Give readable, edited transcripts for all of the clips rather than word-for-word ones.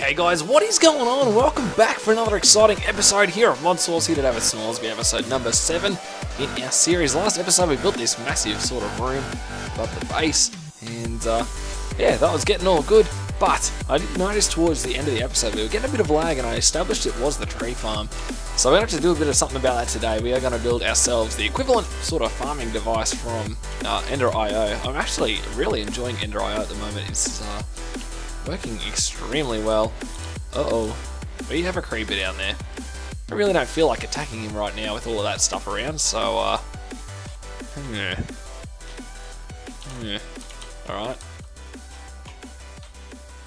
Okay guys, what is going on? Welcome back for another exciting episode here of ModSauce here today with Snoresby, episode number 7 in our series. Last episode we built this massive sort of room above the base, and yeah, that was getting all good, but I did notice towards the end of the episode we were getting a bit of lag, and I established it was the tree farm. So we're going to have to do a bit of something about that today. We are going to build ourselves the equivalent sort of farming device from Ender.io. I'm actually really enjoying Ender.io at the moment. It's working extremely well. Uh-oh. We have a creeper down there. I really don't feel like attacking him right now with all of that stuff around, so, yeah. Alright.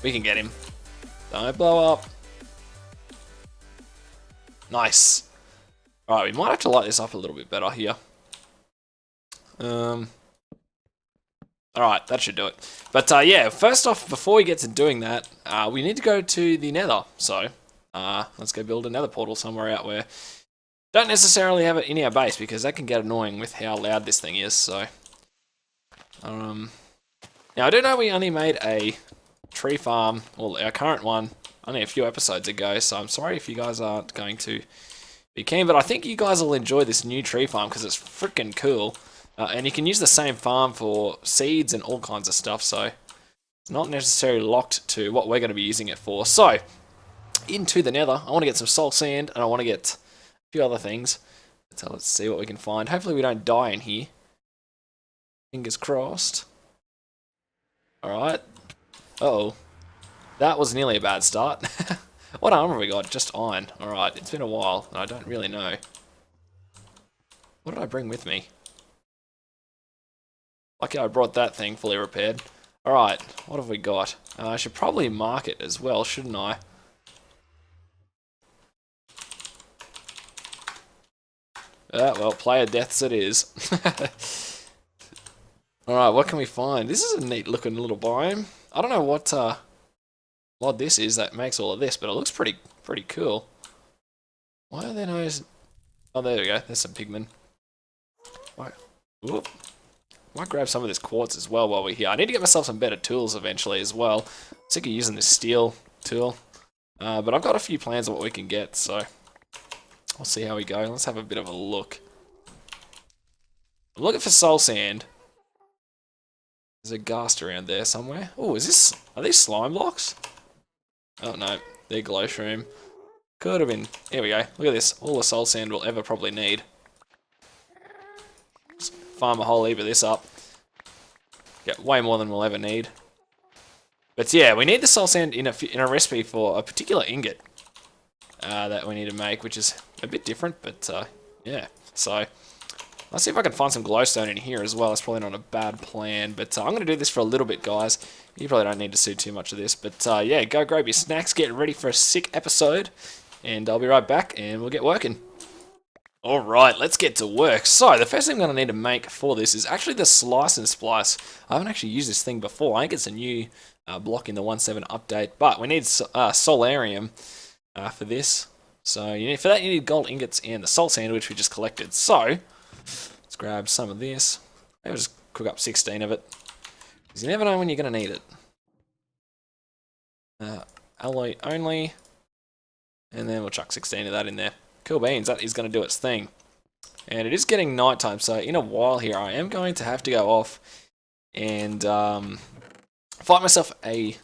We can get him. Don't blow up. Nice. Alright, we might have to light this up a little bit better here. Alright, that should do it. But yeah, first off, before we get to doing that, we need to go to the nether. So, let's go build a nether portal somewhere out where don't necessarily have it in our base, because that can get annoying with how loud this thing is. So, now I do know we only made a tree farm, well, our current one, only a few episodes ago, so I'm sorry if you guys aren't going to be keen, but I think you guys will enjoy this new tree farm because it's freaking cool. And you can use the same farm for seeds and all kinds of stuff, so it's not necessarily locked to what we're going to be using it for. So, into the nether, I want to get some soul sand, and I want to get a few other things. So let's see what we can find. Hopefully we don't die in here. Fingers crossed. Alright. Uh-oh. That was nearly a bad start. What armor have we got? Just iron. Alright, it's been a while, and I don't really know. What did I bring with me? Lucky I brought that thing fully repaired. Alright, what have we got? I should probably mark it as well, shouldn't I? Well, player deaths it is. Alright, what can we find? This is a neat looking little biome. I don't know what this is that makes all of this, but it looks pretty cool. Why are there no... Oh, there we go. There's some pigmen. Right. Whoop. Might grab some of this quartz as well while we're here. I need to get myself some better tools eventually as well. I'm sick of using this steel tool. But I've got a few plans on what we can get, so we'll see how we go. Let's have a bit of a look. I'm looking for soul sand. There's a ghast around there somewhere. Oh, are these slime blocks? Oh no, they're glow shroom. Could have been. Here we go. Look at this. All the soul sand we'll ever probably need. Farm a whole heap of this up. Get way more than we'll ever need. But yeah, we need the soul sand in a recipe for a particular ingot that we need to make, which is a bit different, but yeah. So let's see if I can find some glowstone in here as well. That's probably not a bad plan, but I'm going to do this for a little bit, guys. You probably don't need to see too much of this, but yeah, go grab your snacks, get ready for a sick episode, and I'll be right back, and we'll get working. Alright, let's get to work. So, the first thing I'm going to need to make for this is actually the slice and splice. I haven't actually used this thing before. I think it's a new block in the 1.7 update, but we need solarium for this. So, for that you need gold ingots and the soul sand, which we just collected. So, let's grab some of this. Maybe just cook up 16 of it, because you never know when you're going to need it. Alloy only, and then we'll chuck 16 of that in there. Cool beans, that is going to do its thing. And it is getting nighttime, so in a while here I am going to have to go off and fight myself a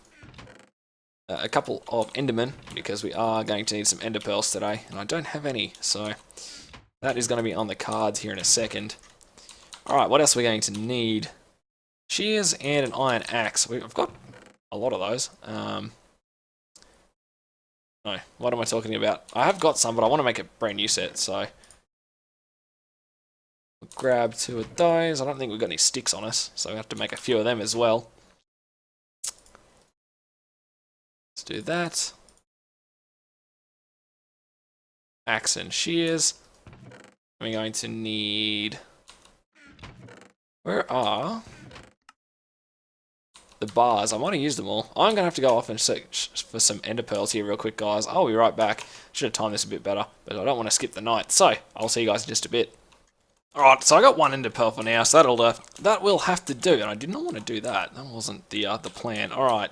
couple of endermen, because we are going to need some ender pearls today, and I don't have any, so that is going to be on the cards here in a second. Alright, what else are we going to need? Shears and an iron axe. I've got a lot of those. No, what am I talking about? I have got some, but I want to make a brand new set, so we'll grab 2 of those. I don't think we've got any sticks on us, so we have to make a few of them as well. Let's do that. Axe and shears. We're going to need... Where are the bars? I want to use them all. I'm going to have to go off and search for some ender pearls here real quick, guys. I'll be right back. Should have timed this a bit better, but I don't want to skip the night. So, I'll see you guys in just a bit. Alright, so I got 1 ender pearl for now, so that will have to do. And I did not want to do that. That wasn't the plan. Alright,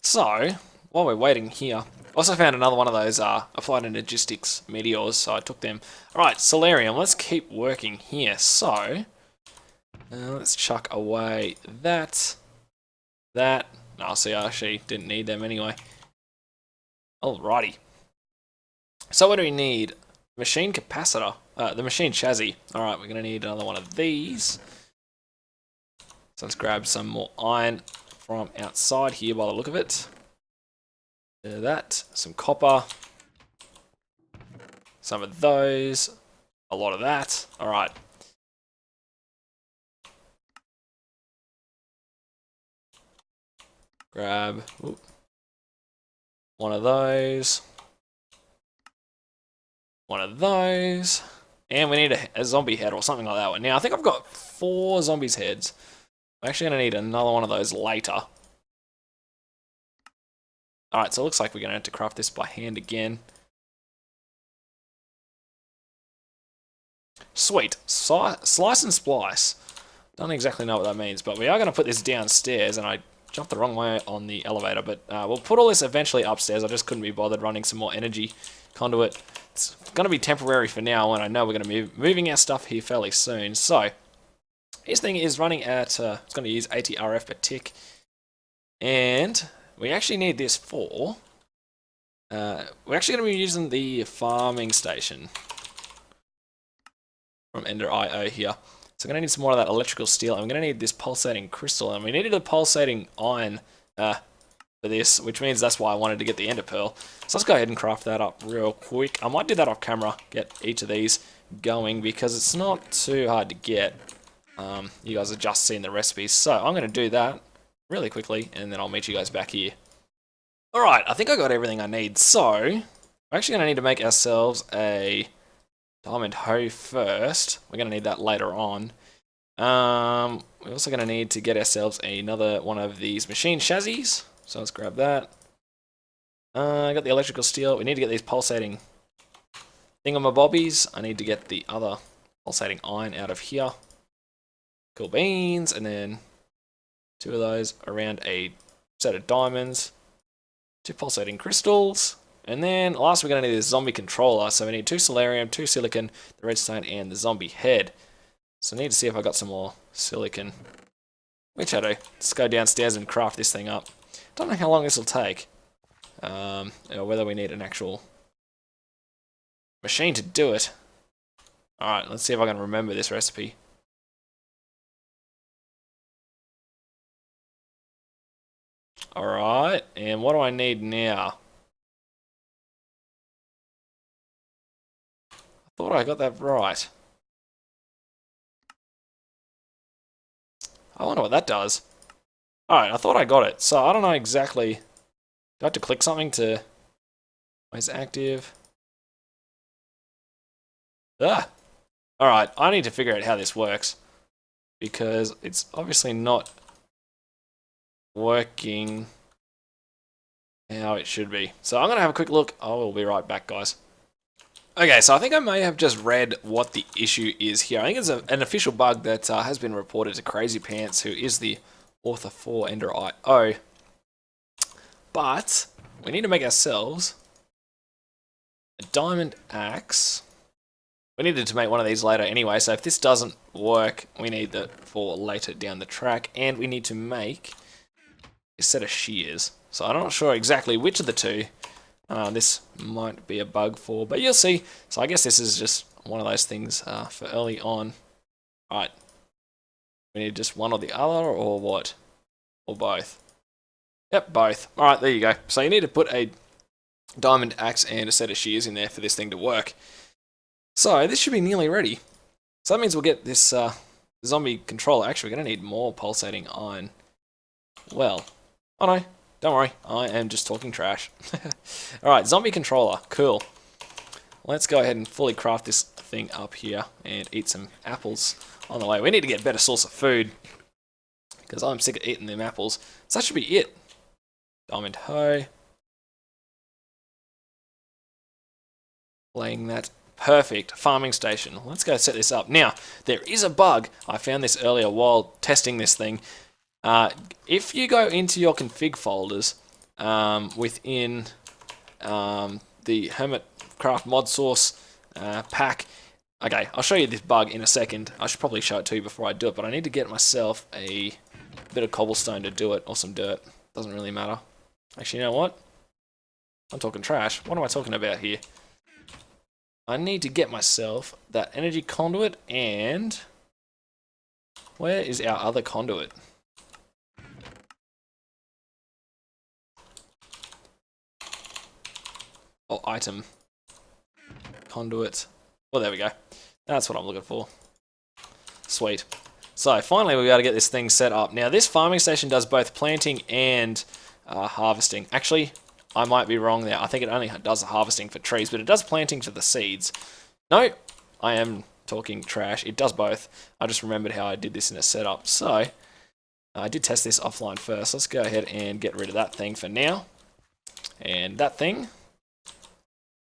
so while we're waiting here, also found another one of those applied energistics meteors, so I took them. Alright, Solarium, let's keep working here. So, let's chuck away that. No, see, I actually didn't need them anyway. Alrighty. So what do we need? Machine capacitor. The machine chassis. Alright, we're going to need another one of these. So let's grab some more iron from outside here by the look of it. That, some copper, some of those, a lot of that. Alright. Grab one of those, and we need a zombie head or something like that one. Now, I think I've got 4 zombies' heads. I'm actually going to need another one of those later. Alright, so it looks like we're going to have to craft this by hand again. Sweet. Slice and splice. Don't exactly know what that means, but we are going to put this downstairs, and I jumped the wrong way on the elevator, but we'll put all this eventually upstairs. I just couldn't be bothered running some more energy conduit. It's going to be temporary for now, and I know we're going to be moving our stuff here fairly soon. So, his thing is running at, it's going to use 80 RF per tick, and we actually need this for, we're actually going to be using the farming station from Ender IO here. So I'm going to need some more of that electrical steel. I'm going to need this pulsating crystal, and we needed a pulsating iron for this, which means that's why I wanted to get the ender pearl. So let's go ahead and craft that up real quick. I might do that off camera, get each of these going, because it's not too hard to get. You guys have just seen the recipes. So I'm going to do that really quickly, and then I'll meet you guys back here. Alright, I think I got everything I need. So, we're actually going to need to make ourselves a diamond hoe first. We're going to need that later on. We're also going to need to get ourselves another one of these machine chassis. So let's grab that. I got the electrical steel. We need to get these pulsating thingamabobbies. I need to get the other pulsating iron out of here. Cool beans, and then 2 of those around a set of diamonds. 2 pulsating crystals. And then last we're going to need this zombie controller. So we need 2 solarium, 2 silicon, the redstone, and the zombie head. So I need to see if I got some more silicon. Which I do. Let's go downstairs and craft this thing up. Don't know how long this will take. Or whether we need an actual machine to do it. Alright, let's see if I can remember this recipe. Alright, and what do I need now? I thought I got that right. I wonder what that does. Alright, I thought I got it. So I don't know exactly. Do I have to click something to... It's active. Ah! Alright, I need to figure out how this works. Because it's obviously not working how it should be. So I'm going to have a quick look. I will be right back, guys. Okay, so I think I may have just read what the issue is here. I think it's an official bug that has been reported to Crazy Pants, who is the author for Ender IO. But we need to make ourselves a diamond axe. We needed to make one of these later anyway, so if this doesn't work, we need that for later down the track. And we need to make a set of shears. So I'm not sure exactly which of the two this might be a bug for, but you'll see. So I guess this is just one of those things for early on. Alright. We need just one or the other, or what? Or both? Yep, both. Alright, there you go. So you need to put a diamond axe and a set of shears in there for this thing to work. So this should be nearly ready. So that means we'll get this zombie controller. Actually, we're going to need more pulsating iron. Well, oh no, don't worry. I am just talking trash. Alright, zombie controller. Cool. Let's go ahead and fully craft this thing up here and eat some apples on the way. We need to get a better source of food because I'm sick of eating them apples. So that should be it. Diamond hoe. Laying that. Perfect. Farming station. Let's go set this up. Now, there is a bug. I found this earlier while testing this thing. If you go into your config folders within the HermitCraft ModSauce pack. Okay, I'll show you this bug in a second. I should probably show it to you before I do it, but I need to get myself a bit of cobblestone to do it, or some dirt. Doesn't really matter. Actually, you know what? I'm talking trash. What am I talking about here? I need to get myself that energy conduit, and where is our other conduit? Oh, item. Conduit. Well, there we go. That's what I'm looking for. Sweet. So, finally, we've got to get this thing set up. Now, this farming station does both planting and harvesting. Actually, I might be wrong there. I think it only does harvesting for trees, but it does planting for the seeds. No, I am talking trash. It does both. I just remembered how I did this in a setup. So, I did test this offline first. Let's go ahead and get rid of that thing for now. And that thing.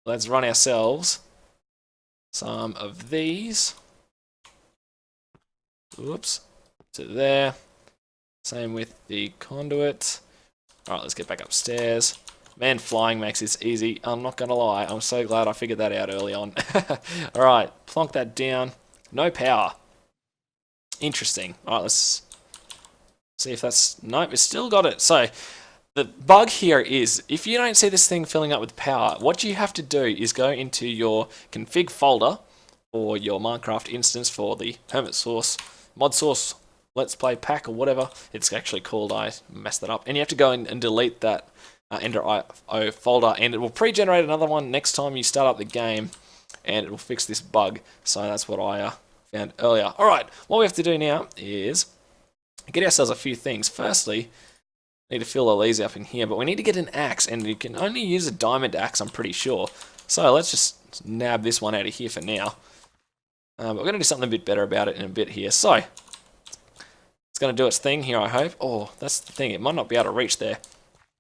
Let's run ourselves some of these. Whoops. To there. Same with the conduit. Alright, let's get back upstairs. Man, flying makes this easy. I'm not going to lie. I'm so glad I figured that out early on. Alright, plonk that down. No power. Interesting. Alright, let's see if that's... Nope, it's still got it. So, the bug here is, if you don't see this thing filling up with power, what you have to do is go into your config folder or your Minecraft instance for the HermitSauce, ModSauce, Let's Play pack or whatever it's actually called. I messed that up. And you have to go in and delete that Ender.io folder, and it will pre-generate another one next time you start up the game, and it will fix this bug. So that's what I found earlier. Alright, what we have to do now is get ourselves a few things. Firstly, need to fill all these up in here, but we need to get an axe, and you can only use a diamond axe, I'm pretty sure. So let's just nab this one out of here for now. But we're going to do something a bit better about it in a bit here. So, it's going to do its thing here, I hope. Oh, that's the thing, it might not be able to reach there.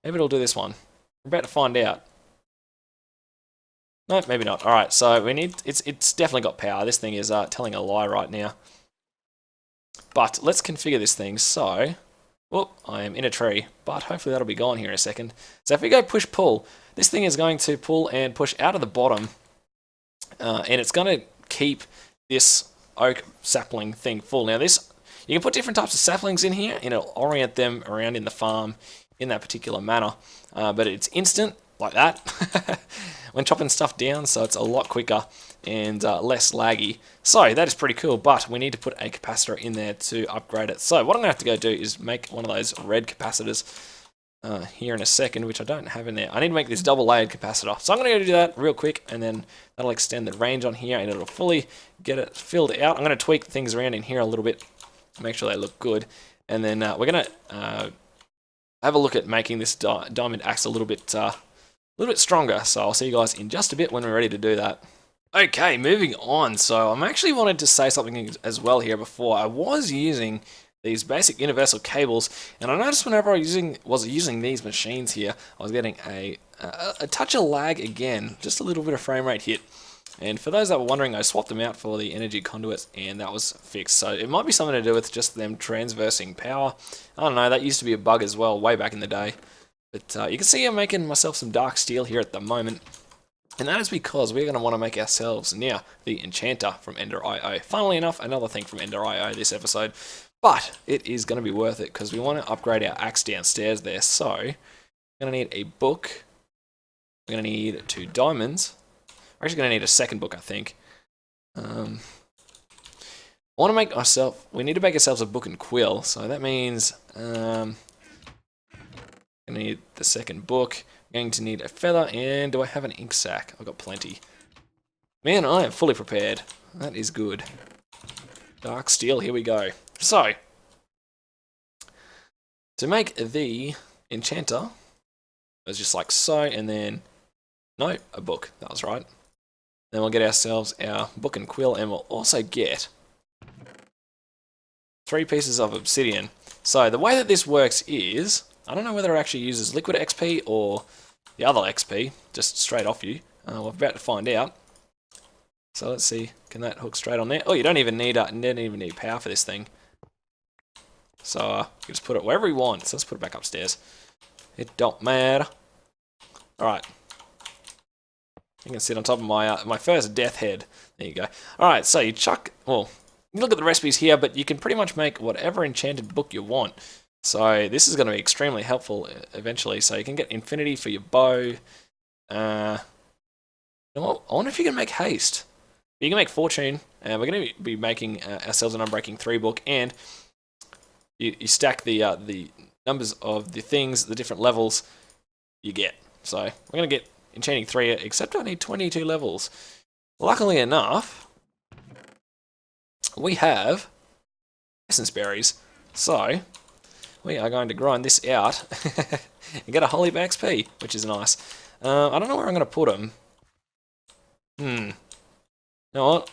Maybe it'll do this one. We're about to find out. No, maybe not. Alright, so we need... It's definitely got power. This thing is telling a lie right now. But let's configure this thing. So, whoop, I am in a tree. But hopefully that'll be gone here in a second. So if we go push-pull, this thing is going to pull and push out of the bottom. And it's going to keep this oak sapling thing full. Now this... You can put different types of saplings in here, and it'll orient them around in the farm in that particular manner. But it's instant, like that, when chopping stuff down, so it's a lot quicker and less laggy. So that is pretty cool, but we need to put a capacitor in there to upgrade it. So what I'm going to have to go do is make one of those red capacitors here in a second, which I don't have in there. I need to make this double-layered capacitor. So I'm going to go do that real quick, and then that'll extend the range on here, and it'll fully get it filled out. I'm going to tweak things around in here a little bit, make sure they look good, and then we're going to have a look at making this diamond axe a little bit stronger. So I'll see you guys in just a bit when we're ready to do that. Okay, moving on. So I'm actually wanted to say something as well here before. I was using these basic universal cables, and I noticed whenever I was using these machines here, I was getting a touch of lag again, just a little bit of frame rate hit. And for those that were wondering, I swapped them out for the energy conduits, and that was fixed. So it might be something to do with just them transversing power. I don't know, that used to be a bug as well, way back in the day. But you can see I'm making myself some dark steel here at the moment. And that is because we're going to want to make ourselves now the enchanter from Ender.io. Funnily enough, another thing from Ender.io this episode. But it is going to be worth it because we want to upgrade our axe downstairs there. So we're going to need a book. We're going to need 2 diamonds. We're actually going to need a second book, I think. We need to make ourselves a book and quill, so that means I'm going to need the second book. I'm going to need a feather, and do I have an ink sac? I've got plenty. Man, I am fully prepared. That is good. Dark steel, here we go. So, to make the enchanter, it's just like so, and then, no, a book, that was right. Then we'll get ourselves our book and quill, and we'll also get 3 pieces of obsidian. So the way that this works is, I don't know whether it actually uses liquid XP or the other XP, just straight off you. We're about to find out. So let's see, can that hook straight on there? Oh, you don't even need power for this thing. So you can just put it wherever you want. So let's put it back upstairs. It don't matter. Alright. You can sit on top of my my first death head. There you go. Alright, so you chuck... Well, you look at the recipes here, but you can pretty much make whatever enchanted book you want. So this is going to be extremely helpful eventually. So you can get infinity for your bow. You know what? I wonder if you can make haste. You can make fortune, and we're going to be making ourselves an Unbreaking 3 book, and you stack the numbers of the things, the different levels you get. So we're going to get enchanting 3, except I need 22 levels. Luckily enough, we have essence berries, so we are going to grind this out and get a whole heap of XP, which is nice. I don't know where I'm going to put them. You know what?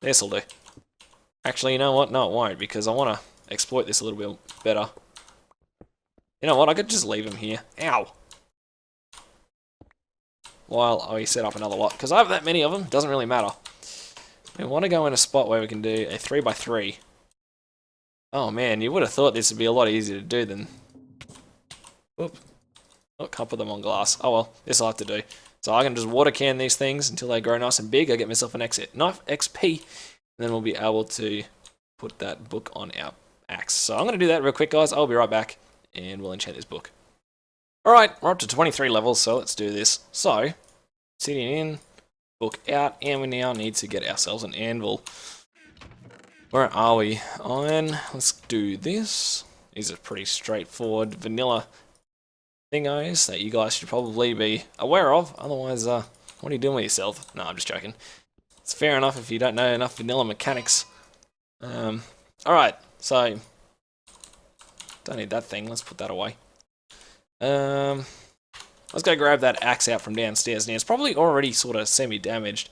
This'll do. Actually, you know what? No, it won't, because I want to exploit this a little bit better. You know what? I could just leave them here. Ow! While I set up another lot, because I have that many of them, it doesn't really matter. We want to go in a spot where we can do a 3x3. Oh man, you would have thought this would be a lot easier to do than... Whoop. Oh, can't put them on glass. Oh well, this will have to do. So I can just water can these things until they grow nice and big. I get myself an enough XP, and then we'll be able to put that book on our axe. So I'm going to do that real quick, guys. I'll be right back, and we'll enchant this book. Alright, we're up to 23 levels, so let's do this. So, sitting in, book out, and we now need to get ourselves an anvil. Where are we? Iron. Let's do this. These are pretty straightforward vanilla thingos that you guys should probably be aware of. Otherwise, what are you doing with yourself? No, I'm just joking. It's fair enough if you don't know enough vanilla mechanics. Alright, so don't need that thing. Let's put that away. Let's go grab that axe out from downstairs. Now, it's probably already sort of semi-damaged.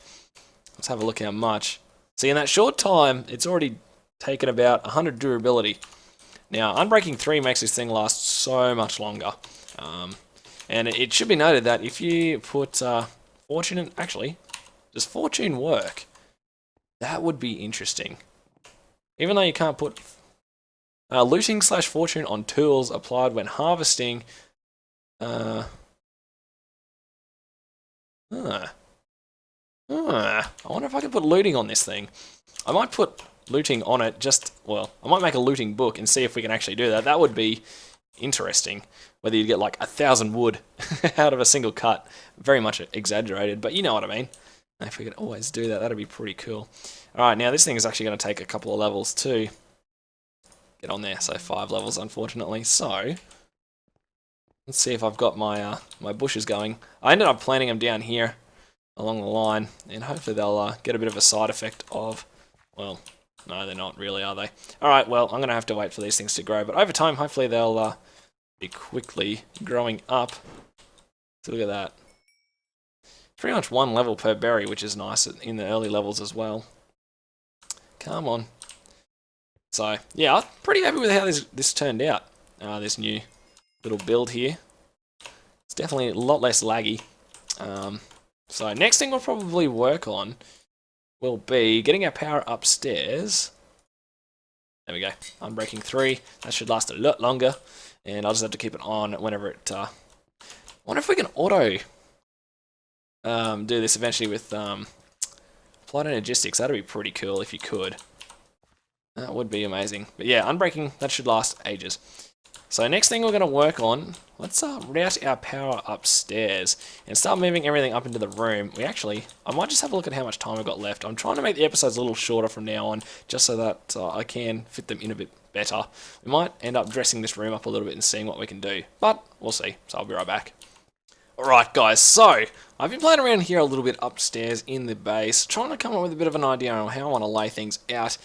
Let's have a look how much. See, in that short time, it's already taken about 100 durability. Now, Unbreaking 3 makes this thing last so much longer. And it should be noted that if you put Fortune in... Actually, does Fortune work? That would be interesting. Even though you can't put... looting / Fortune on tools applied when harvesting... I wonder if I can put looting on this thing. I might put looting on it well, I might make a looting book and see if we can actually do that. That would be interesting. Whether you get like 1,000 wood out of a single cut. Very much exaggerated, but you know what I mean. If we could always do that, that'd be pretty cool. Alright, now this thing is actually going to take a couple of levels to get on there. So 5 levels, unfortunately. So, let's see if I've got my my bushes going. I ended up planting them down here along the line, and hopefully they'll get a bit of a side effect of, well, no, they're not really, are they? Alright, well, I'm going to have to wait for these things to grow, but over time, hopefully they'll be quickly growing up. So look at that. Pretty much 1 level per berry, which is nice in the early levels as well. Come on. So, yeah, I'm pretty happy with how this turned out. This new little build here. It's definitely a lot less laggy. So next thing we'll probably work on will be getting our power upstairs. There we go. Unbreaking 3. That should last a lot longer. And I'll just have to keep it on whenever it... I wonder if we can auto do this eventually with applied energistics. That'd be pretty cool if you could. That would be amazing. But yeah, Unbreaking, that should last ages. So next thing we're going to work on, let's route our power upstairs and start moving everything up into the room. I might just have a look at how much time we've got left. I'm trying to make the episodes a little shorter from now on, just so that I can fit them in a bit better. We might end up dressing this room up a little bit and seeing what we can do, but we'll see. So I'll be right back. Alright guys, so I've been playing around here a little bit upstairs in the base, trying to come up with a bit of an idea on how I want to lay things out.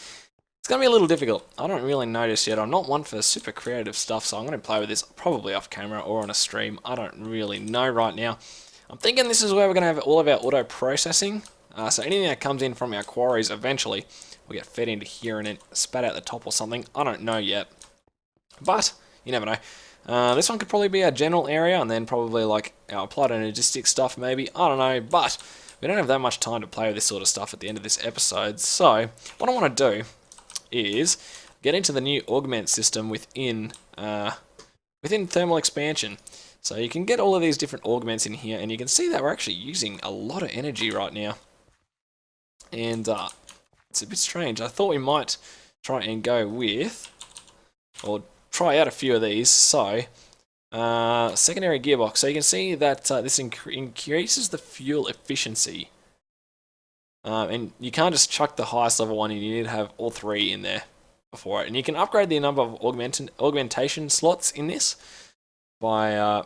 It's going to be a little difficult. I don't really notice yet. I'm not one for super creative stuff, so I'm going to play with this probably off camera or on a stream. I don't really know right now. I'm thinking this is where we're going to have all of our auto processing. So anything that comes in from our quarries eventually will get fed into here and then spat out the top or something. I don't know yet. But you never know. This one could probably be our general area and then probably like our applied energistics stuff maybe. I don't know. But we don't have that much time to play with this sort of stuff at the end of this episode. So what I want to do is get into the new augment system within thermal expansion. So you can get all of these different augments in here, and you can see that we're actually using a lot of energy right now. And it's a bit strange. I thought we might try and go with, or try out a few of these. So, secondary gearbox. So you can see that this increases the fuel efficiency. And you can't just chuck the highest level one in, you need to have all three in there before it. And you can upgrade the number of augmentation slots in this by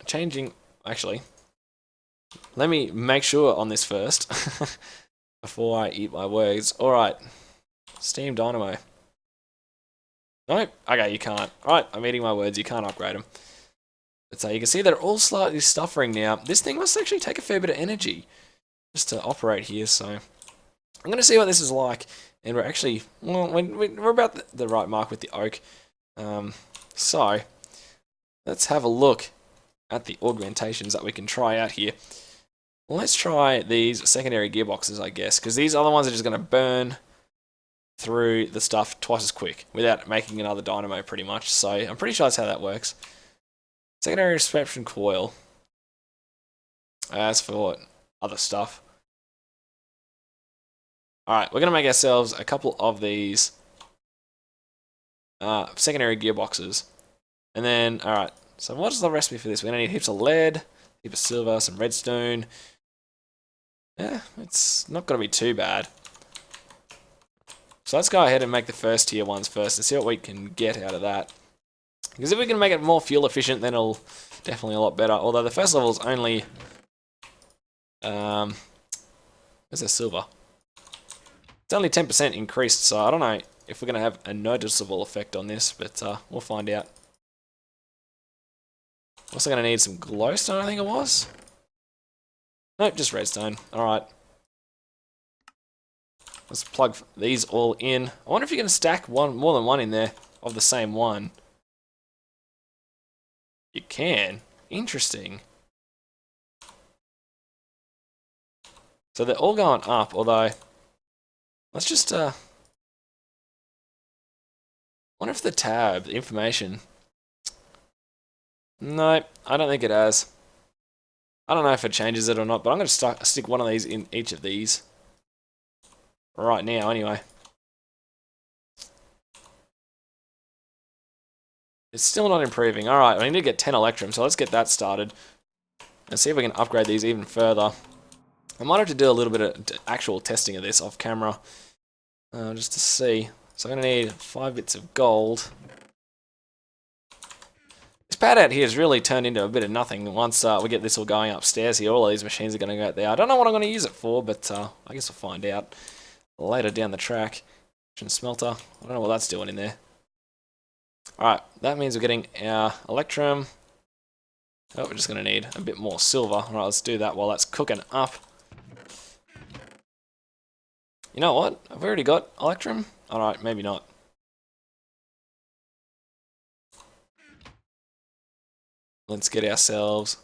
changing... Actually, let me make sure on this first before I eat my words. Alright, Steam Dynamo. Nope, okay, you can't. Alright, I'm eating my words, you can't upgrade them. But so you can see they're all slightly suffering now. This thing must actually take a fair bit of energy just to operate here, so I'm going to see what this is like. And we're actually, well, we're about the right mark with the oak. So let's have a look at the augmentations that we can try out here. Let's try these secondary gearboxes, I guess, because these other ones are just going to burn through the stuff twice as quick without making another dynamo, pretty much. So I'm pretty sure that's how that works. Secondary reception coil. As for other stuff. Alright, we're going to make ourselves a couple of these secondary gearboxes. And then, alright, so what's the recipe for this? We're going to need heaps of lead, a heap of silver, some redstone. Yeah, it's not going to be too bad. So let's go ahead and make the first tier ones first and see what we can get out of that. Because if we can make it more fuel efficient, then it'll definitely a lot better. Although the first level is only... where's the silver? It's only 10% increased, so I don't know if we're going to have a noticeable effect on this, but we'll find out. Also going to need some glowstone, I think it was. Nope, just redstone. Alright. Let's plug these all in. I wonder if you can stack more than one in there of the same one. You can. Interesting. So they're all going up, although... Let's just, wonder if the tab, the information... No, I don't think it has. I don't know if it changes it or not, but I'm going to stick one of these in each of these. Right now, anyway. It's still not improving. Alright, I need to get 10 Electrum, so let's get that started. And see if we can upgrade these even further. I might have to do a little bit of actual testing of this off camera. Just to see. So I'm going to need 5 bits of gold. This pad out here has really turned into a bit of nothing. Once we get this all going upstairs here, all of these machines are going to go out there. I don't know what I'm going to use it for, but I guess we'll find out later down the track. Smelter. I don't know what that's doing in there. Alright, that means we're getting our Electrum. Oh, we're just going to need a bit more silver. Alright, let's do that while that's cooking up. You know what? Have we already got Electrum? Alright, maybe not. Let's get ourselves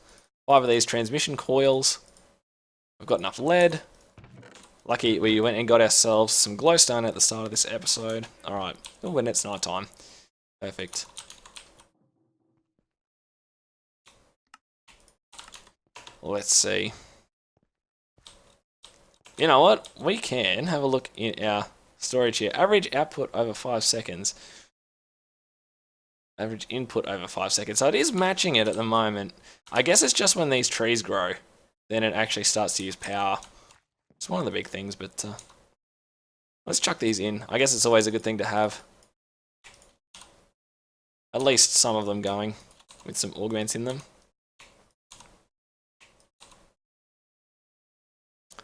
5 of these transmission coils. We've got enough lead. Lucky we went and got ourselves some glowstone at the start of this episode. Alright, when it's night time. Perfect. Let's see. You know what? We can have a look in our storage here. Average output over 5 seconds. Average input over 5 seconds. So it is matching it at the moment. I guess it's just when these trees grow, then it actually starts to use power. It's one of the big things, but let's chuck these in. I guess it's always a good thing to have at least some of them going with some augments in them.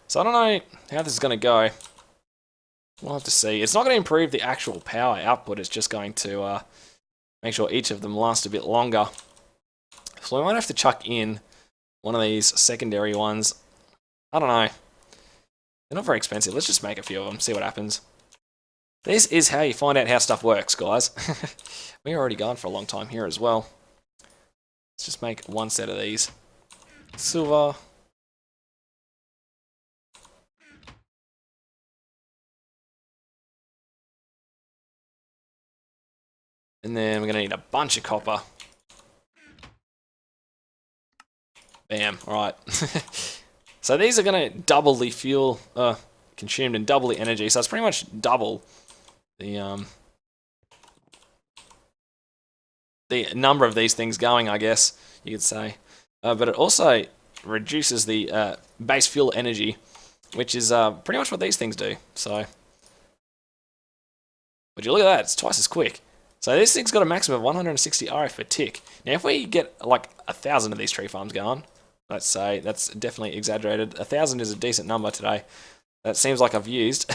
So I don't know how this is going to go. We'll have to see. It's not going to improve the actual power output. It's just going to make sure each of them last a bit longer. So we might have to chuck in one of these secondary ones. I don't know. They're not very expensive. Let's just make a few of them, see what happens. This is how you find out how stuff works, guys. We're already gone for a long time here as well. Let's just make one set of these. Silver. And then we're going to need a bunch of copper. Bam. Alright. So these are going to double the fuel consumed and double the energy. So it's pretty much double the number of these things going, I guess you could say. But it also reduces the base fuel energy, which is pretty much what these things do. So, would you look at that? It's twice as quick. So this thing's got a maximum of 160 RF per tick. Now, if we get like 1,000 of these tree farms going, let's say, that's definitely exaggerated. 1,000 is a decent number today. That seems like I've used.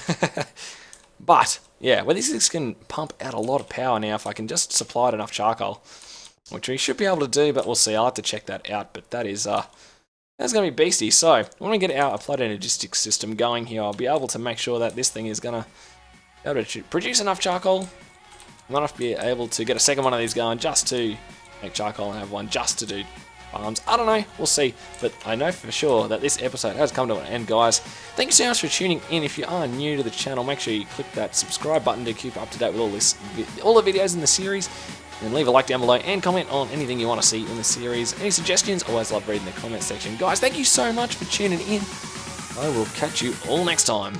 But, yeah, well, these things can pump out a lot of power now if I can just supply it enough charcoal, which we should be able to do, but we'll see. I'll have to check that out, but that is, that's going to be beastie. So, when we get our applied logistics system going here, I'll be able to make sure that this thing is going to be able to produce enough charcoal. I might have to be able to get a second one of these going just to make charcoal and have one just to do farms. I don't know, we'll see, but I know for sure that this episode has come to an end, guys. Thank you so much for tuning in. If you are new to the channel, make sure you click that subscribe button to keep up to date with all the videos in the series, and leave a like down below and comment on anything you want to see in the series. Any suggestions, always love reading the comment section. Guys, thank you so much for tuning in. I will catch you all next time.